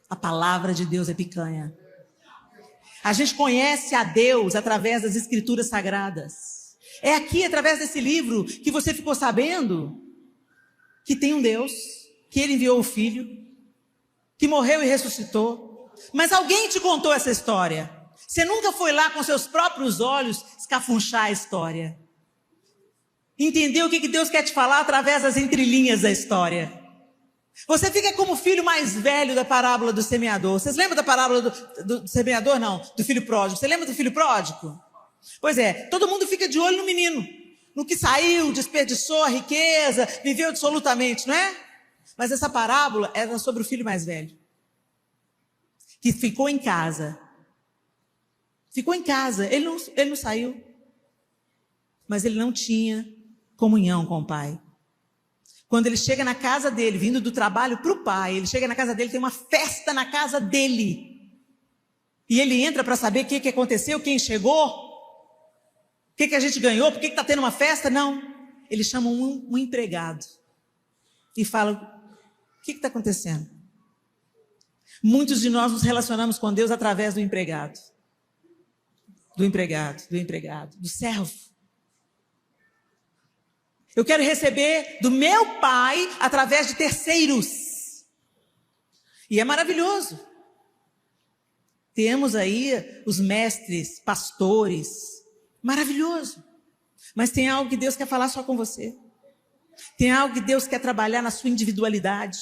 [SPEAKER 2] A palavra de Deus é picanha. A gente conhece a Deus através das Escrituras Sagradas. É aqui, através desse livro, que você ficou sabendo que tem um Deus, que Ele enviou o Filho, que morreu e ressuscitou. Mas alguém te contou essa história. Você nunca foi lá com seus próprios olhos escafunchar a história. Entendeu o que Deus quer te falar através das entrelinhas da história. Você fica como o filho mais velho da parábola do semeador. Vocês lembram da parábola do semeador? Não, do filho pródigo. Você lembra do filho pródigo? Pois é, todo mundo fica de olho no menino. No que saiu, desperdiçou a riqueza, viveu dissolutamente, não é? Mas essa parábola era sobre o filho mais velho. Que ficou em casa. Ficou em casa, ele não saiu. Mas ele não tinha comunhão com o pai. Quando ele chega na casa dele, vindo do trabalho para o pai, ele chega na casa dele, tem uma festa na casa dele. E ele entra para saber o que aconteceu, quem chegou, o que a gente ganhou, por que está tendo uma festa? Não. Ele chama um empregado e fala, o que está acontecendo? Muitos de nós nos relacionamos com Deus através do empregado. Do servo. Eu quero receber do meu pai através de terceiros. E é maravilhoso. Temos aí os mestres, pastores. Maravilhoso. Mas tem algo que Deus quer falar só com você. Tem algo que Deus quer trabalhar na sua individualidade.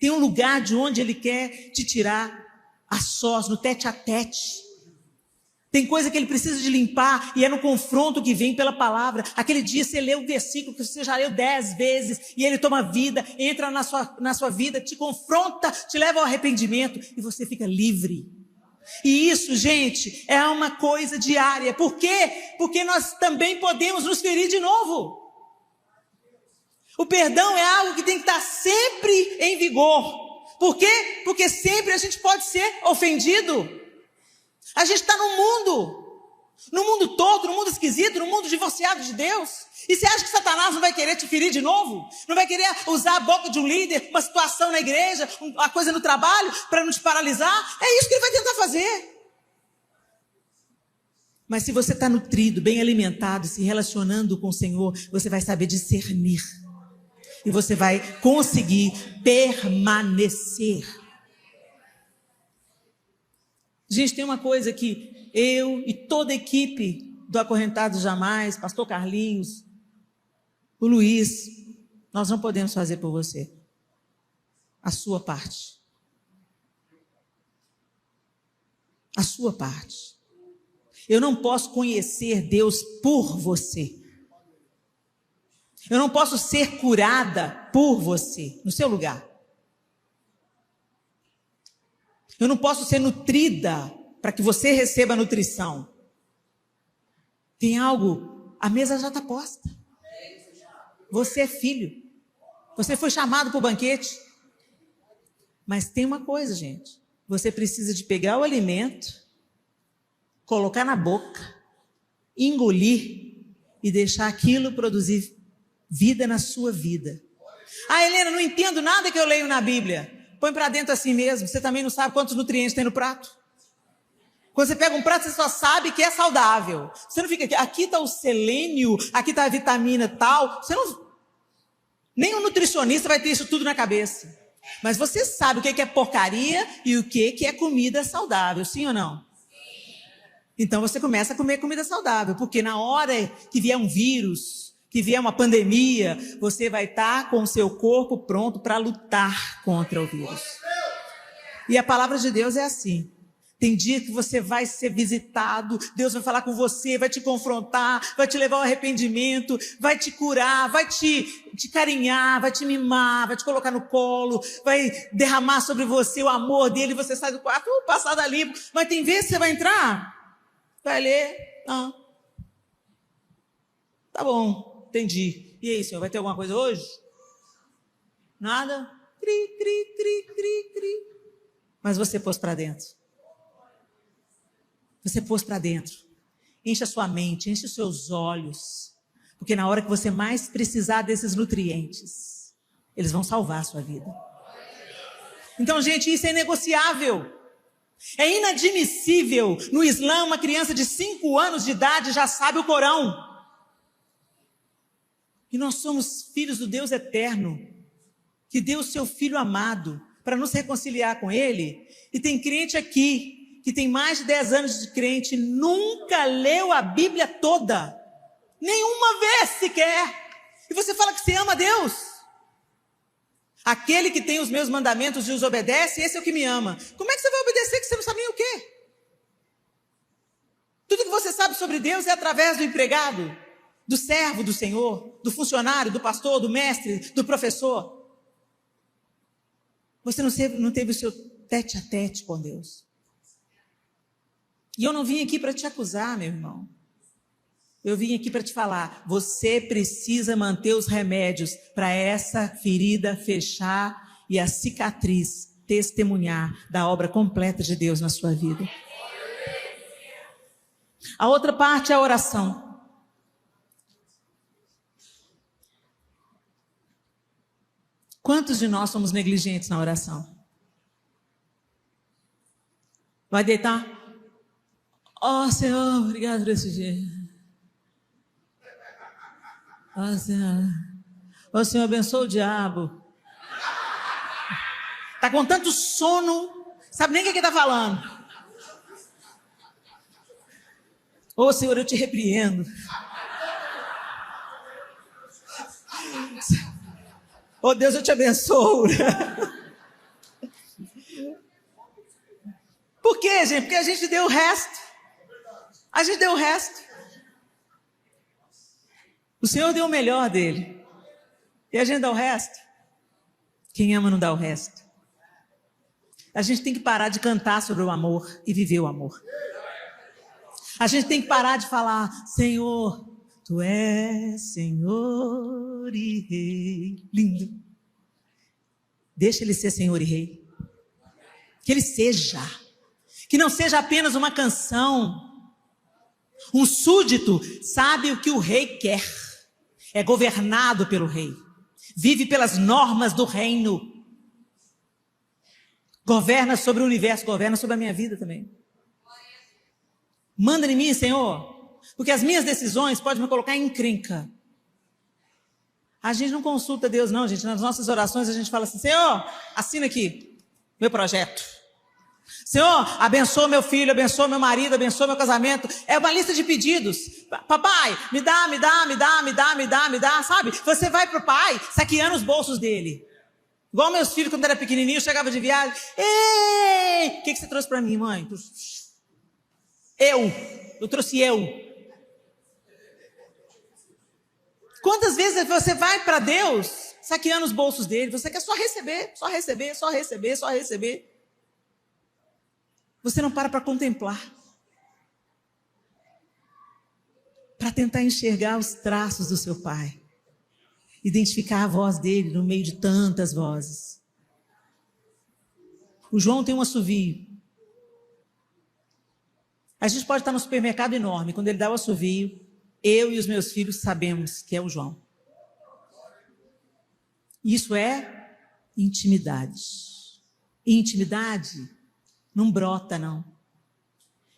[SPEAKER 2] Tem um lugar de onde Ele quer te tirar a sós, no tete a tete. Tem coisa que Ele precisa de limpar e é no confronto que vem pela palavra. Aquele dia você lê o versículo que você já leu 10 vezes e ele toma vida, entra na sua vida, te confronta, te leva ao arrependimento e você fica livre. E isso, gente, é uma coisa diária. Por quê? Porque nós também podemos nos ferir de novo. O perdão é algo que tem que estar sempre em vigor. Por quê? Porque sempre a gente pode ser ofendido. A gente está no mundo todo, no mundo esquisito, no mundo divorciado de Deus. E você acha que Satanás não vai querer te ferir de novo? Não vai querer usar a boca de um líder, uma situação na igreja, uma coisa no trabalho, para não te paralisar? É isso que ele vai tentar fazer. Mas se você está nutrido, bem alimentado, se relacionando com o Senhor, você vai saber discernir. E você vai conseguir permanecer. Gente, tem uma coisa que eu e toda a equipe do Acorrentados Jamais, pastor Carlinhos, o Luiz, nós não podemos fazer por você. A sua parte. A sua parte. Eu não posso conhecer Deus por você. Eu não posso ser curada por você, no seu lugar. Eu não posso ser nutrida para que você receba nutrição. Tem algo, a mesa já está posta. Você é filho. Você foi chamado para o banquete. Mas tem uma coisa, gente. Você precisa de pegar o alimento, colocar na boca, engolir e deixar aquilo produzir vida na sua vida. Ah, Helena, não entendo nada que eu leio na Bíblia. Põe para dentro assim mesmo. Você também não sabe quantos nutrientes tem no prato. Quando você pega um prato, você só sabe que é saudável. Você não fica aqui está o selênio, aqui está a vitamina tal. Você não, nem um nutricionista vai ter isso tudo na cabeça. Mas você sabe o que é porcaria e o que é comida saudável, sim ou não? Então você começa a comer comida saudável, porque na hora que vier um vírus, que vier uma pandemia, você vai estar com o seu corpo pronto para lutar contra o vírus. E a palavra de Deus é assim. Tem dia que você vai ser visitado, Deus vai falar com você, vai te confrontar, vai te levar ao arrependimento, vai te curar, vai te carinhar, vai te mimar, vai te colocar no colo, vai derramar sobre você o amor dele, você sai do quarto, passada limpo. Mas tem vezes que você vai entrar, vai ler, não. Tá bom, entendi. E aí, senhor, vai ter alguma coisa hoje? Nada? Cri, cri, cri, cri, cri. Mas você pôs para dentro. Você pôs para dentro. Enche a sua mente, enche os seus olhos. Porque na hora que você mais precisar desses nutrientes, eles vão salvar a sua vida. Então, gente, isso é inegociável. É inadmissível. No Islã, uma criança de 5 anos de idade já sabe o Corão. E nós somos filhos do Deus eterno, que deu o seu Filho amado para nos reconciliar com Ele. E tem crente aqui que tem mais de 10 anos de crente, nunca leu a Bíblia toda, nenhuma vez sequer, e você fala que você ama Deus. Aquele que tem os meus mandamentos e os obedece, esse é o que me ama. Como é que você vai obedecer que você não sabe nem o quê? Tudo que você sabe sobre Deus é através do empregado, do servo do Senhor, do funcionário, do pastor, do mestre, do professor. Você não teve o seu tete a tete com Deus. E eu não vim aqui para te acusar, meu irmão. Eu vim aqui para te falar, você precisa manter os remédios para essa ferida fechar e a cicatriz testemunhar da obra completa de Deus na sua vida. A outra parte é a oração. Quantos de nós somos negligentes na oração? Vai deitar? Ó Senhor, obrigado por esse dia. Ó Senhor. Ó Senhor, abençoa o diabo. Está com tanto sono, sabe nem o que está falando. Ô Senhor, eu te repreendo. Ô Deus, eu te abençoo. Por quê, gente? Porque a gente deu o resto. A gente deu o resto. O Senhor deu o melhor dele. E a gente dá o resto. Quem ama não dá o resto. A gente tem que parar de cantar sobre o amor e viver o amor. A gente tem que parar de falar, Senhor, Tu és Senhor e Rei. Lindo. Deixa Ele ser Senhor e Rei. Que Ele seja. Que não seja apenas uma canção. Um súdito sabe o que o rei quer. É governado pelo rei. Vive pelas normas do reino. Governa sobre o universo, governa sobre a minha vida também. Manda em mim, Senhor, porque as minhas decisões podem me colocar em encrenca. A gente não consulta Deus não, gente. Nas nossas orações a gente fala assim, Senhor, assina aqui meu projeto. Senhor, abençoa meu filho, abençoa meu marido, abençoa meu casamento. É uma lista de pedidos. Papai, me dá, sabe? Você vai pro pai saqueando os bolsos dele. Igual meus filhos, quando era pequenininho, chegava de viagem. Ei, o que você trouxe para mim, mãe? Eu trouxe eu. Quantas vezes você vai para Deus saqueando os bolsos dele? Você quer só receber, só receber, só receber, só receber. Você não para contemplar. Para tentar enxergar os traços do seu pai. Identificar a voz dele no meio de tantas vozes. O João tem um assovio. A gente pode estar no supermercado enorme. Quando ele dá o assovio, eu e os meus filhos sabemos que é o João. Isso é intimidade. E intimidade não brota, não.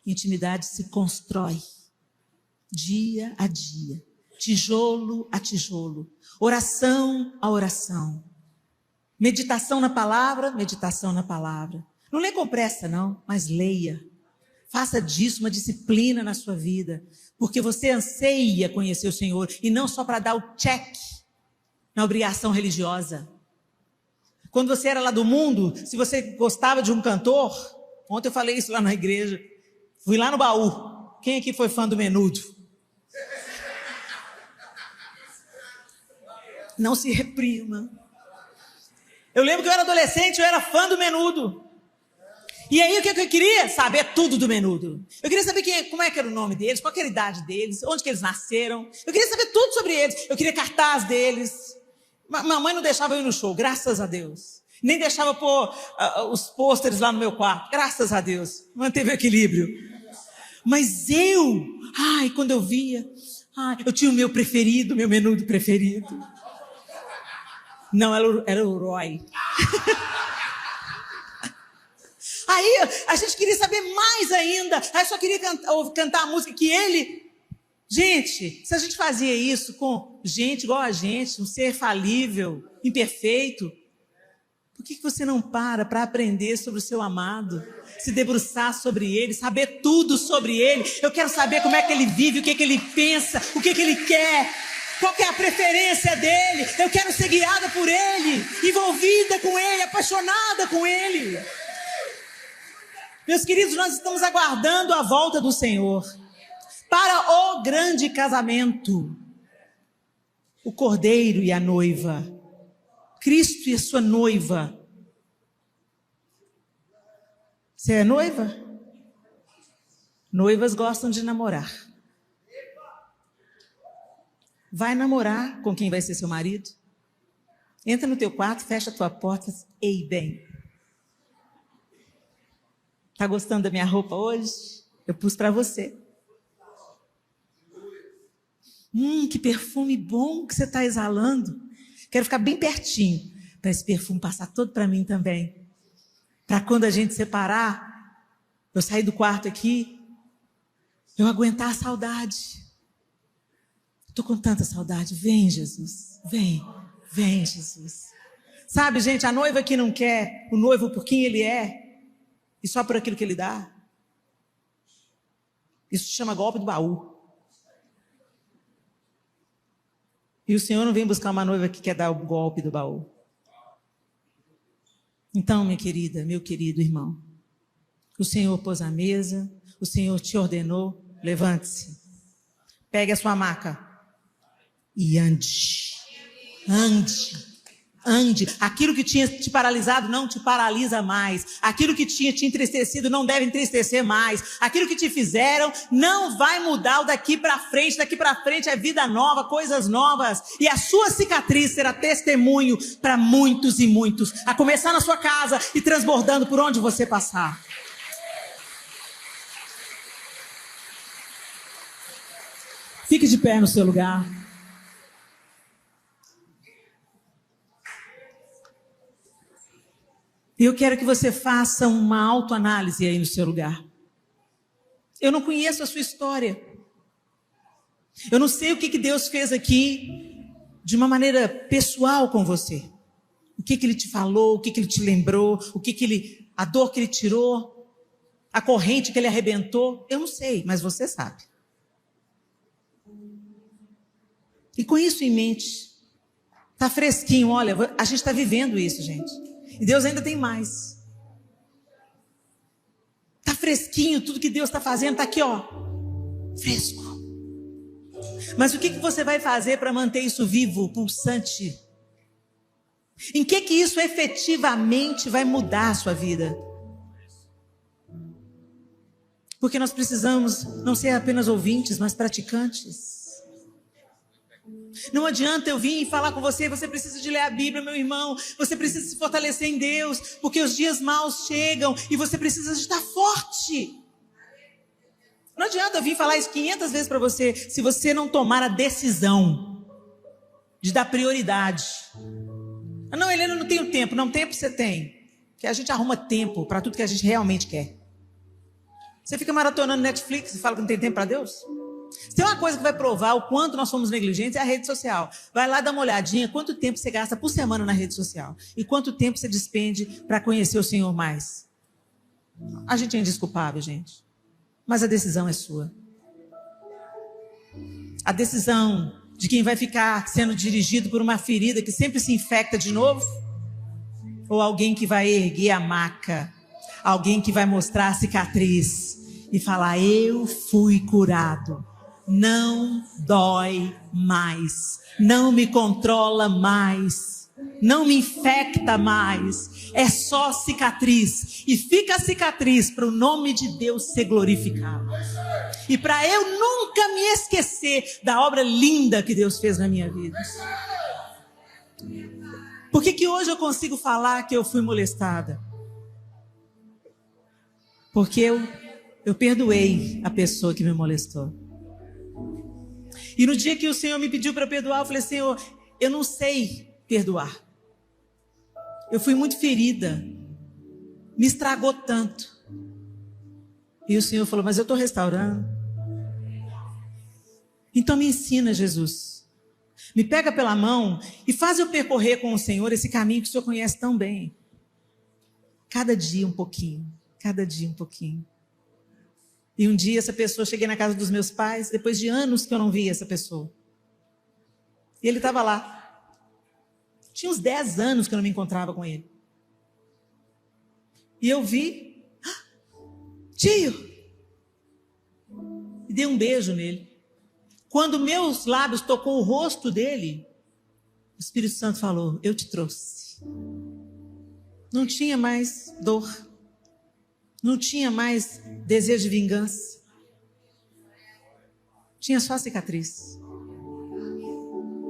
[SPEAKER 2] Intimidade se constrói dia a dia, tijolo a tijolo, oração a oração, meditação na palavra, meditação na palavra. Não lê com pressa, não, mas leia. Faça disso uma disciplina na sua vida, porque você anseia conhecer o Senhor, e não só para dar o check na obrigação religiosa. Quando você era lá do mundo, se você gostava de um cantor, ontem eu falei isso lá na igreja, fui lá no baú. Quem aqui foi fã do Menudo? Não se reprima. Eu lembro que eu era adolescente, eu era fã do Menudo. E aí o que eu queria? Saber tudo do Menudo. Eu queria saber como é que era o nome deles, qual era a idade deles, onde que eles nasceram. Eu queria saber tudo sobre eles. Eu queria cartaz deles. Mamãe não deixava eu ir no show, graças a Deus. Nem deixava pôr os pôsteres lá no meu quarto, graças a Deus. Manteve o equilíbrio. Mas quando eu via, eu tinha o meu preferido, meu Menudo preferido. Não, era o Roy. Aí a gente queria saber mais ainda. Aí só queria cantar a música que ele... Gente, se a gente fazia isso com gente igual a gente, um ser falível, imperfeito, por que você não para aprender sobre o seu amado? Se debruçar sobre ele, saber tudo sobre ele. Eu quero saber como é que ele vive, o que ele pensa, o que ele quer, qual que é a preferência dele. Eu quero ser guiada por ele, envolvida com ele, apaixonada com ele. Meus queridos, nós estamos aguardando a volta do Senhor para o grande casamento. O cordeiro e a noiva. Cristo e a sua noiva. Você é noiva? Noivas gostam de namorar. Vai namorar com quem vai ser seu marido. Entra no teu quarto, fecha a tua porta e diz, ei, bem. Tá gostando da minha roupa hoje? Eu pus para você. Que perfume bom que você está exalando. Quero ficar bem pertinho para esse perfume passar todo para mim também. Para quando a gente separar, eu sair do quarto aqui, eu aguentar a saudade. Estou com tanta saudade. Vem, Jesus. Vem, Jesus. Sabe, gente, a noiva que não quer o noivo por quem ele é, e só por aquilo que ele dá, isso se chama golpe do baú. E o Senhor não vem buscar uma noiva que quer dar o golpe do baú. Então, minha querida, meu querido irmão, o Senhor pôs a mesa, o Senhor te ordenou, levante-se, pegue a sua maca e ande. Aquilo que tinha te paralisado não te paralisa mais. Aquilo que tinha te entristecido não deve entristecer mais. Aquilo que te fizeram não vai mudar o daqui para frente. Daqui para frente é vida nova, coisas novas. E a sua cicatriz será testemunho para muitos e muitos. A começar na sua casa e transbordando por onde você passar. Fique de pé no seu lugar. Eu quero que você faça uma autoanálise aí no seu lugar. Eu não conheço a sua história. Eu não sei o que Deus fez aqui de uma maneira pessoal com você. O que Ele te falou, o que Ele te lembrou, a dor que Ele tirou, a corrente que Ele arrebentou. Eu não sei, mas você sabe. E com isso em mente, está fresquinho, olha, a gente está vivendo isso, gente. E Deus ainda tem mais. Está fresquinho, tudo que Deus está fazendo está aqui, ó, fresco. Mas o que você vai fazer para manter isso vivo, pulsante? Em que isso efetivamente vai mudar a sua vida? Porque nós precisamos não ser apenas ouvintes, mas praticantes. Não adianta eu vir e falar com você precisa de ler a Bíblia, meu irmão, você precisa se fortalecer em Deus, porque os dias maus chegam e você precisa estar forte. Não adianta eu vir falar isso 500 vezes para você, se você não tomar a decisão de dar prioridade. Não, Helena, eu não tenho tempo. Não, tempo você tem, que a gente arruma tempo para tudo que a gente realmente quer. Você fica maratonando Netflix e fala que não tem tempo para Deus? Se tem uma coisa que vai provar o quanto nós somos negligentes, é a rede social. Vai lá dar uma olhadinha, quanto tempo você gasta por semana na rede social. E quanto tempo você despende para conhecer o Senhor mais. A gente é indesculpável, gente. Mas a decisão é sua. A decisão de quem vai ficar sendo dirigido por uma ferida que sempre se infecta de novo, ou alguém que vai erguer a maca, alguém que vai mostrar a cicatriz e falar: eu fui curado, não dói mais, não me controla mais, não me infecta mais, é só cicatriz, e fica a cicatriz para o nome de Deus ser glorificado, e para eu nunca me esquecer da obra linda que Deus fez na minha vida. Por que hoje eu consigo falar que eu fui molestada? Porque eu perdoei a pessoa que me molestou. E no dia que o Senhor me pediu para perdoar, eu falei: Senhor, eu não sei perdoar. Eu fui muito ferida. Me estragou tanto. E o Senhor falou: mas eu estou restaurando. Então me ensina, Jesus. Me pega pela mão e faz eu percorrer com o Senhor esse caminho que o Senhor conhece tão bem. Cada dia um pouquinho. Cada dia um pouquinho. E um dia essa pessoa, cheguei na casa dos meus pais, depois de anos que eu não via essa pessoa. E ele estava lá. Tinha uns 10 anos que eu não me encontrava com ele. E eu vi: tio! E dei um beijo nele. Quando meus lábios tocou o rosto dele, o Espírito Santo falou: eu te trouxe. Não tinha mais dor. Não tinha mais desejo de vingança. Tinha só cicatriz.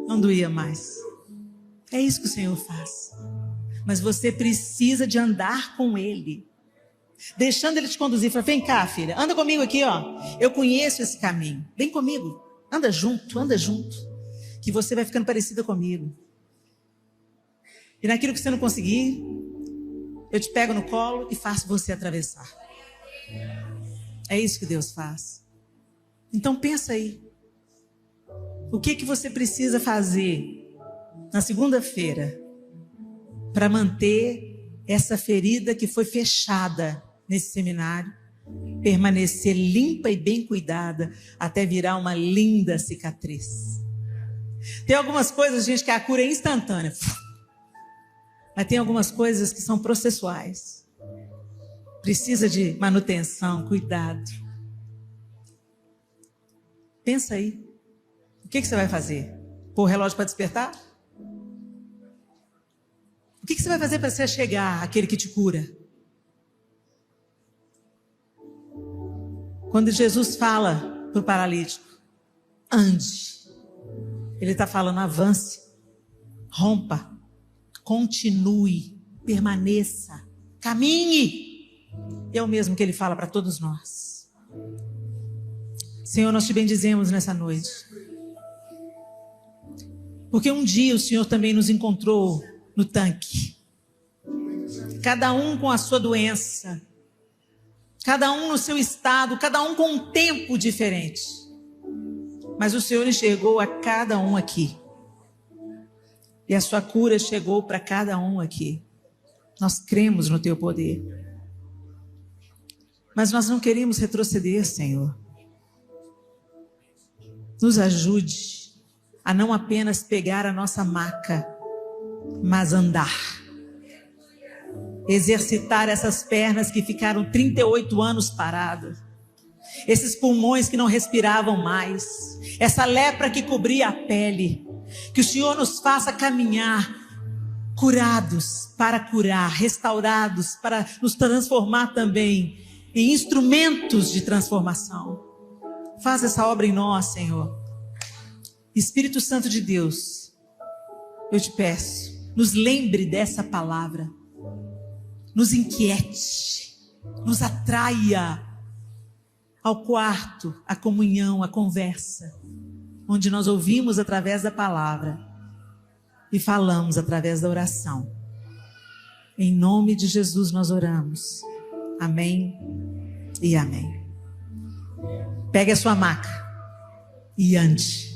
[SPEAKER 2] Não doía mais. É isso que o Senhor faz. Mas você precisa de andar com Ele. Deixando Ele te conduzir. Fala: vem cá, filha. Anda comigo aqui, ó. Eu conheço esse caminho. Vem comigo. Anda junto, anda junto. Que você vai ficando parecida comigo. E naquilo que você não conseguir, eu te pego no colo e faço você atravessar. É isso que Deus faz. Então pensa aí. O que você precisa fazer na segunda-feira para manter essa ferida que foi fechada nesse seminário permanecer limpa e bem cuidada até virar uma linda cicatriz? Tem algumas coisas, gente, que a cura é instantânea. Mas tem algumas coisas que são processuais. Precisa de manutenção, cuidado. Pensa aí. O que você vai fazer? Pôr o relógio para despertar? O que você vai fazer para você chegar àquele que te cura? Quando Jesus fala para o paralítico: ande. Ele está falando: avance, rompa, continue, permaneça, caminhe. É o mesmo que Ele fala para todos nós. Senhor, nós te bendizemos nessa noite. Porque um dia o Senhor também nos encontrou no tanque. Cada um com a sua doença. Cada um no seu estado. Cada um com um tempo diferente. Mas o Senhor enxergou a cada um aqui. E a sua cura chegou para cada um aqui. Nós cremos no teu poder. Mas nós não queremos retroceder, Senhor. Nos ajude a não apenas pegar a nossa maca, mas andar. Exercitar essas pernas que ficaram 38 anos paradas. Esses pulmões que não respiravam mais. Essa lepra que cobria a pele. Que o Senhor nos faça caminhar curados para curar, restaurados para nos transformar também em instrumentos de transformação. Faz essa obra em nós, Senhor. Espírito Santo de Deus, eu te peço, nos lembre dessa palavra, nos inquiete, nos atraia ao quarto, à comunhão, à conversa, onde nós ouvimos através da palavra e falamos através da oração. Em nome de Jesus nós oramos. Amém e amém. Pegue a sua maca e ande.